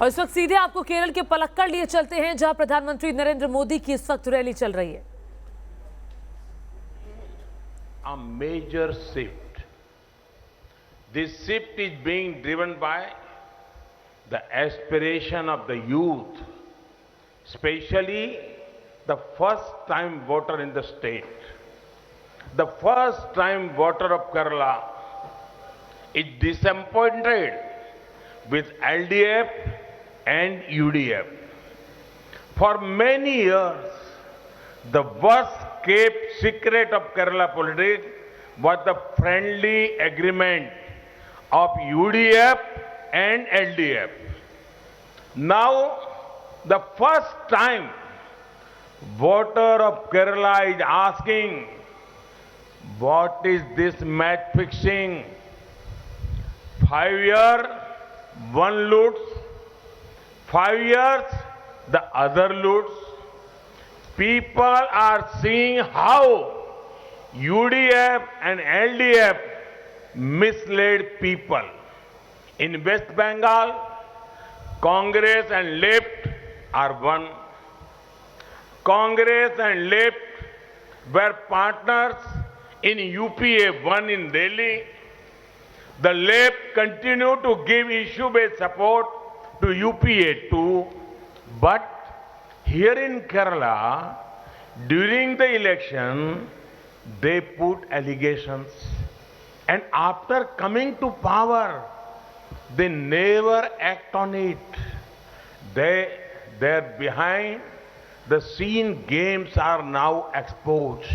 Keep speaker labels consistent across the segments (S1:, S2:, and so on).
S1: और इस वक्त सीधे आपको केरल के पलक्कड़ लिए चलते हैं, जहां प्रधानमंत्री नरेंद्र मोदी की इस वक्त रैली चल रही है।
S2: A major shift. This shift is being driven by the aspiration of the youth, especially the first-time voter in the state. The first-time voter of Kerala is disappointed with LDF and UDF. For many years, the worst-kept secret of Kerala politics was the friendly agreement of UDF and LDF. Now, the first time voter of Kerala is asking, what is this match fixing? 5 years, one loots. 5 years, the other loots. People are seeing how UDF and LDF misled people. In West Bengal, Congress and left are one. Congress and left were partners in UPA 1 in Delhi. The left continue to give issue-based support to UPA 2, but here in Kerala, during the election, they put allegations, and after coming to power, they never act on it. Their behind the scene games are now exposed.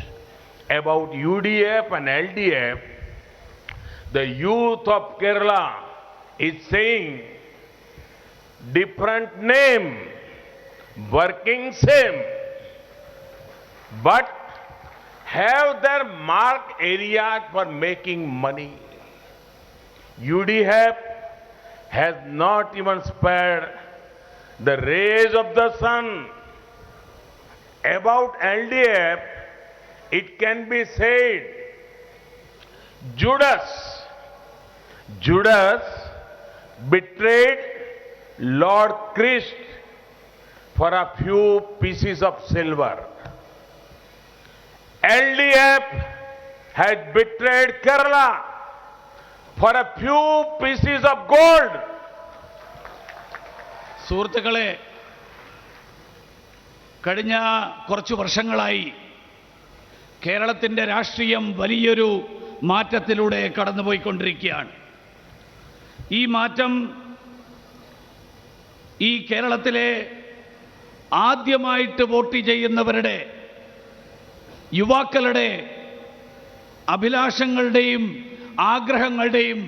S2: About UDF and LDF, the youth of Kerala is saying different name, working same, but have their marked areas for making money. UDF has not even spared the rays of the sun. About LDF, it can be said, Judas betrayed Lord Christ for a few pieces of silver. LDF has betrayed Kerala for a few pieces of gold.
S3: സുഹൃത്തുക്കളെ, കഴിഞ്ഞ കുറച്ചു വർഷങ്ങളായി കേരളത്തിന്റെ രാഷ്ട്രീയം വലിയൊരു മാറ്റത്തിലൂടെ കടന്നുപോയിക്കൊണ്ടിരിക്കുകയാണ്. ഈ മാറ്റം ഈ കേരളത്തിലെ ആദ്യമായിട്ട് വോട്ട് ചെയ്യുന്നവരുടെ യുവാക്കളുടെ അഭിലാഷങ്ങളുടെയും ആഗ്രഹങ്ങളുടെയും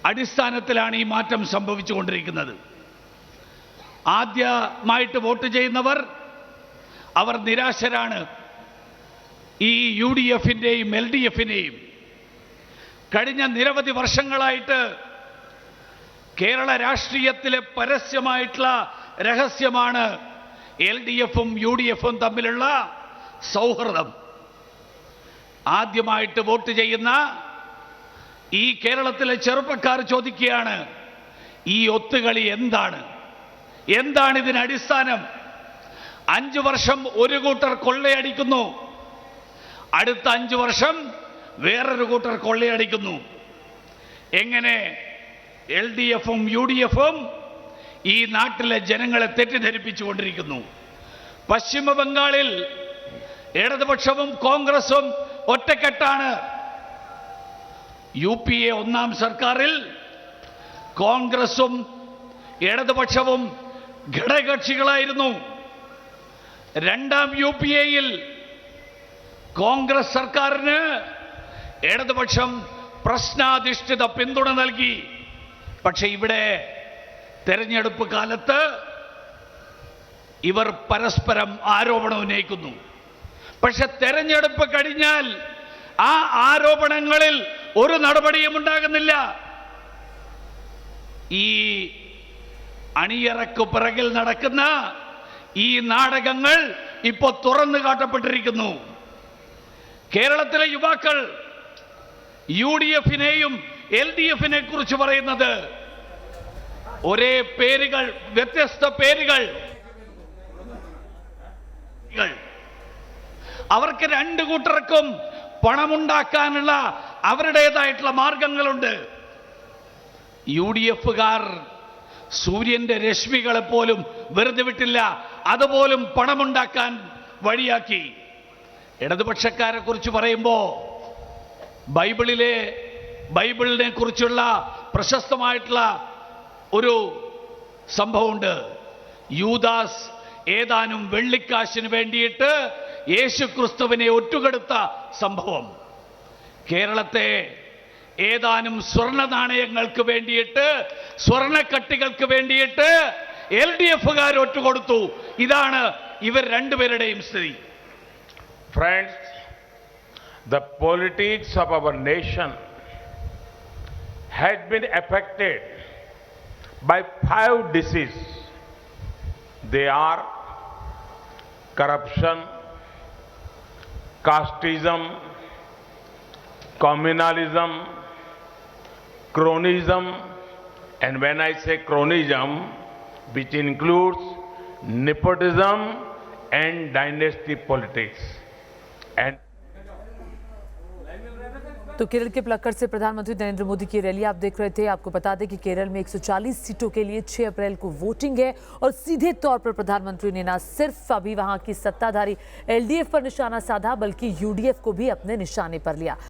S3: അടിസ്ഥാനത്തിലാണ് ഈ മാറ്റം സംഭവിച്ചുകൊണ്ടിരിക്കുന്നത്. ആദ്യമായിട്ട് വോട്ട് ചെയ്യുന്നവർ അവർ നിരാശരാണ്. ഈ UDFന്റെയും LDFന്റെയും കഴിഞ്ഞ നിരവധി വർഷങ്ങളായിട്ട് കേരള രാഷ്ട്രീയത്തിലെ പരസ്യമായിട്ടുള്ള രഹസ്യമാണ് LDFും UDFും തമ്മിലുള്ള സൗഹൃദം. ആദ്യമായിട്ട് വോട്ട് ചെയ്യുന്ന ഈ കേരളത്തിലെ ചെറുപ്പക്കാർ ചോദിക്കുകയാണ്, ഈ ഒത്തുകളി എന്താണ്? എന്താണ് ഇതിന് അടിസ്ഥാനം? 5 വർഷം ഒരു കൂട്ടർ കൊള്ളയടിക്കുന്നു, അടുത്ത 5 വർഷം വേറൊരു കൂട്ടർ കൊള്ളയടിക്കുന്നു. എങ്ങനെ LDFും UDFും ഈ നാട്ടിലെ ജനങ്ങളെ തെറ്റിദ്ധരിപ്പിച്ചുകൊണ്ടിരിക്കുന്നു? പശ്ചിമ ബംഗാളിൽ ഇടതുപക്ഷവും കോൺഗ്രസും ഒറ്റക്കെട്ടാണ്. UPA 1ാം സർക്കാരിൽ കോൺഗ്രസും ഇടതുപക്ഷവും ഘടകകക്ഷികളായിരുന്നു. 2ാം UPAയിൽ കോൺഗ്രസ് സർക്കാരിന് ഇടതുപക്ഷം പ്രശ്നാധിഷ്ഠിത പിന്തുണ നൽകി. പക്ഷേ ഇവിടെ തെരഞ്ഞെടുപ്പ് കാലത്ത് ഇവർ പരസ്പരം ആരോപണം ഉന്നയിക്കുന്നു. പക്ഷെ തെരഞ്ഞെടുപ്പ് കഴിഞ്ഞാൽ ആ ആരോപണങ്ങളിൽ ഒരു നടപടിയും ഉണ്ടാകുന്നില്ല. ഈ അണിയറക്കു പിറകിൽ നടക്കുന്ന ഈ നാടകങ്ങൾ ഇപ്പോൾ തുറന്നു കാട്ടപ്പെട്ടിരിക്കുന്നു. കേരളത്തിലെ യുവാക്കൾ UDFനെയും LDFനെ കുറിച്ച് പറയുന്നത് ഒരേ പേരുകൾ, വ്യത്യസ്ത പേരുകൾ. അവർക്ക് രണ്ടു കൂട്ടർക്കും പണമുണ്ടാക്കാനുള്ള അവരുടേതായിട്ടുള്ള മാർഗങ്ങളുണ്ട്. UDF-കാർ സൂര്യന്റെ രശ്മികളെ പോലും വെറുതെ വിട്ടില്ല, അതുപോലും പണമുണ്ടാക്കാൻ വഴിയാക്കി. ഇടതുപക്ഷക്കാരെ കുറിച്ച് പറയുമ്പോൾ ബൈബിളിനെ കുറിച്ചുള്ള പ്രശസ്തമായിട്ടുള്ള ഒരു സംഭവമുണ്ട്. യൂദാസ് ഏതാനും വെള്ളിക്കാശിന് വേണ്ടിയിട്ട് യേശുക്രിസ്തുവിനെ ഒറ്റുകൊടുത്ത സംഭവം. കേരളത്തെ ഏതാനും സ്വർണ്ണ നാണയങ്ങൾക്ക് വേണ്ടിയിട്ട്, സ്വർണ്ണക്കട്ടികൾക്ക് വേണ്ടിയിട്ട് LDF-കാർ ഒറ്റുകൊടുത്തു. ഇതാണ് ഇവർ രണ്ടുപേരുടെയും സ്ഥിതി.
S2: Friends, the politics of our nation has been affected by 5 diseases. They are corruption, casteism, communalism, cronyism, and when I say cronyism, which includes nepotism and dynasty politics. And
S1: तो केरल के पलक्कड़ से प्रधानमंत्री नरेंद्र मोदी की रैली आप देख रहे थे। आपको बता दें कि केरल में 140 सीटों के लिए 6 अप्रैल को वोटिंग है और सीधे तौर पर प्रधानमंत्री ने न सिर्फ अभी वहां की सत्ताधारी LDF पर निशाना साधा, बल्कि UDF को भी अपने निशाने पर लिया।